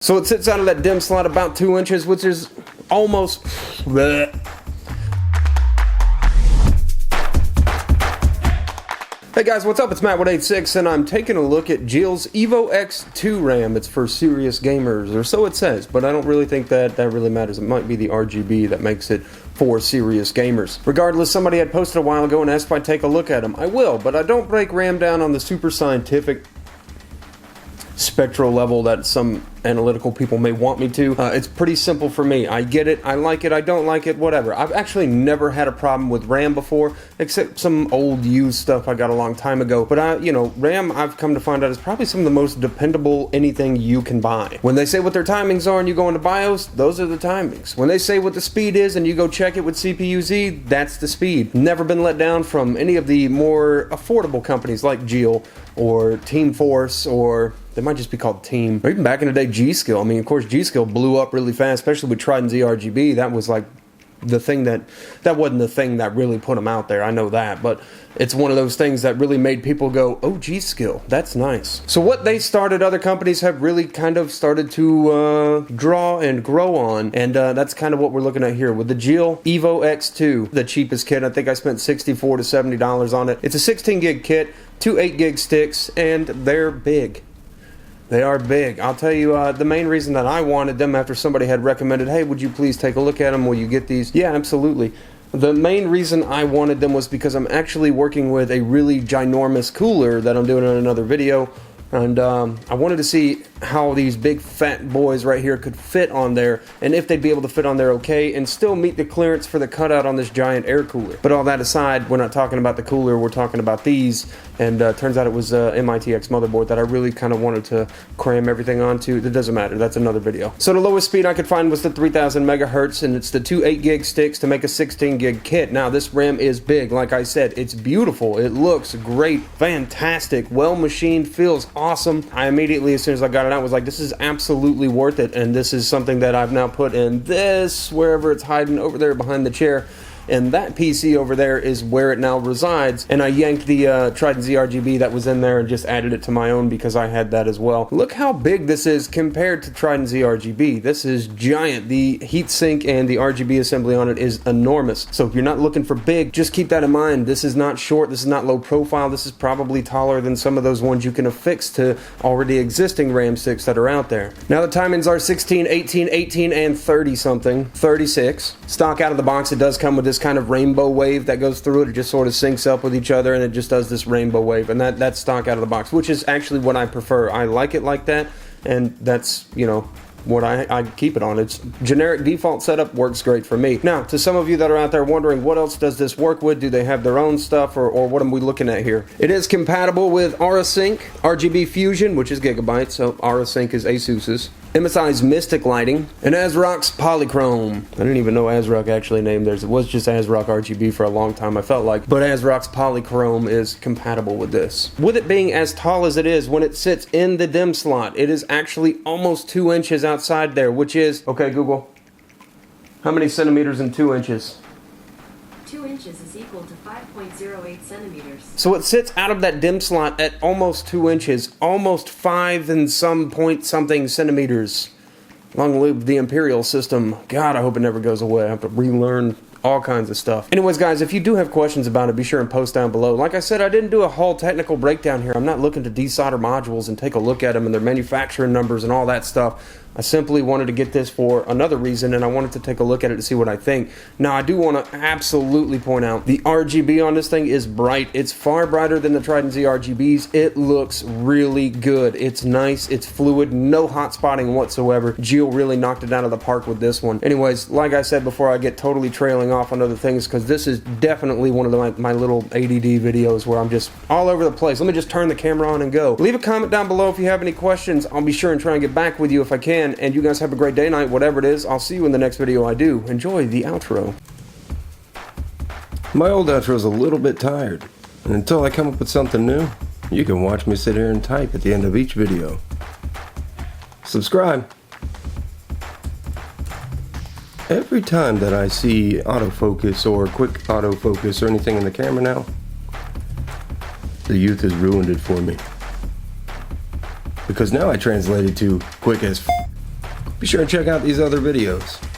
So it sits out of that DIMM slot about 2 inches, which is almost bleh. Hey guys, what's up? It's Matt with 86 and I'm taking a look at GeiL's EVO X II RAM. It's for serious gamers, or so it says, but I don't really think that really matters. It might be the RGB that makes it for serious gamers. Regardless, somebody had posted a while ago and asked if I'd take a look at them. I will, but I don't break RAM down on the super scientific spectral level that some analytical people may want me to. It's pretty simple for me. I get it, I like it, I don't like it, whatever. I've actually never had a problem with RAM before, except some old used stuff I got a long time ago. But RAM, I've come to find out, is probably some of the most dependable anything you can buy. When they say what their timings are and you go into BIOS, those are the timings. When they say what the speed is and you go check it with CPU-Z, that's the speed. Never been let down from any of the more affordable companies like GeiL or Team Force, or they might just be called Team, or even back in the day, G-Skill. I mean, of course, G-Skill blew up really fast, especially with Trident Z RGB. That was like the thing that wasn't the thing that really put them out there. I know that, but it's one of those things that really made people go, oh, G-Skill, that's nice. So what they started, other companies have really kind of started to draw and grow on, and that's kind of what we're looking at here with the GeiL EVO X II, the cheapest kit. I think I spent $64 to $70 on it. It's a 16 gig kit, 2 8 gig sticks, and they're big. They are big. I'll tell you, the main reason that I wanted them, after somebody had recommended, hey, would you please take a look at them? Will you get these? Yeah, absolutely. The main reason I wanted them was because I'm actually working with a really ginormous cooler that I'm doing in another video. And I wanted to see how these big fat boys right here could fit on there, and if they'd be able to fit on there okay and still meet the clearance for the cutout on this giant air cooler. But all that aside, we're not talking about the cooler, we're talking about these. And turns out it was a MITX motherboard that I really kind of wanted to cram everything onto. It doesn't matter, that's another video. So the lowest speed I could find was the 3000 megahertz, and it's the 2 8 gig sticks to make a 16 gig kit. Now this RAM is big, like I said, it's beautiful, it looks great, fantastic, well machined, feels awesome. I immediately, as soon as I got it out, was like, this is absolutely worth it, and this is something that I've now put in this, wherever it's hiding over there behind the chair. And that PC over there is where it now resides. And I yanked the Trident Z RGB that was in there and just added it to my own because I had that as well. Look how big this is compared to Trident Z RGB. This is giant. The heatsink and the RGB assembly on it is enormous. So if you're not looking for big, just keep that in mind. This is not short. This is not low profile. This is probably taller than some of those ones you can affix to already existing RAM sticks that are out there. Now the timings are 16, 18, 18, and 30 something. 36. Stock out of the box, it does come with this kind of rainbow wave that goes through it. It just sort of syncs up with each other and it just does this rainbow wave, and that's stock out of the box, which is actually what I prefer. I like it like that, and that's, you know, what I keep it on. It's generic default setup, works great for me. Now, to some of you that are out there wondering, what else does this work with? Do they have their own stuff, or what am we looking at here? It is compatible with AuraSync, RGB Fusion, which is Gigabyte, so AuraSync is Asus's, MSI's Mystic Lighting, and ASRock's Polychrome. I didn't even know ASRock actually named theirs. It was just ASRock RGB for a long time, I felt like. But ASRock's Polychrome is compatible with this. With it being as tall as it is, when it sits in the DIMM slot, it is actually almost 2 inches outside there, which is, okay, Google, how many centimeters in 2 inches? 2 inches is equal to 5.08 centimeters. So it sits out of that DIMM slot at almost 2 inches, almost 5 and some point something centimeters. Long live the Imperial system. God, I hope it never goes away. I have to relearn all kinds of stuff. Anyways, guys, if you do have questions about it, be sure and post down below. Like I said, I didn't do a whole technical breakdown here. I'm not looking to desolder modules and take a look at them and their manufacturing numbers and all that stuff. I simply wanted to get this for another reason, and I wanted to take a look at it to see what I think. Now, I do want to absolutely point out the RGB on this thing is bright. It's far brighter than the Trident Z RGBs. It looks really good. It's nice. It's fluid. No hot spotting whatsoever. GeiL really knocked it out of the park with this one. Anyways, like I said before, I get totally trailing off on other things, because this is definitely one of my little ADD videos where I'm just all over the place. Let me just turn the camera on and go. Leave a comment down below if you have any questions. I'll be sure and try and get back with you if I can. And you guys have a great day, night, whatever it is. I'll see you in the next video I do. Enjoy the outro. My old outro is a little bit tired, and until I come up with something new, you can watch me sit here and type at the end of each video. Subscribe. Every time that I see autofocus or quick autofocus or anything in the camera now, the youth has ruined it for me. Because now I translate it to quick as f. be sure and check out these other videos.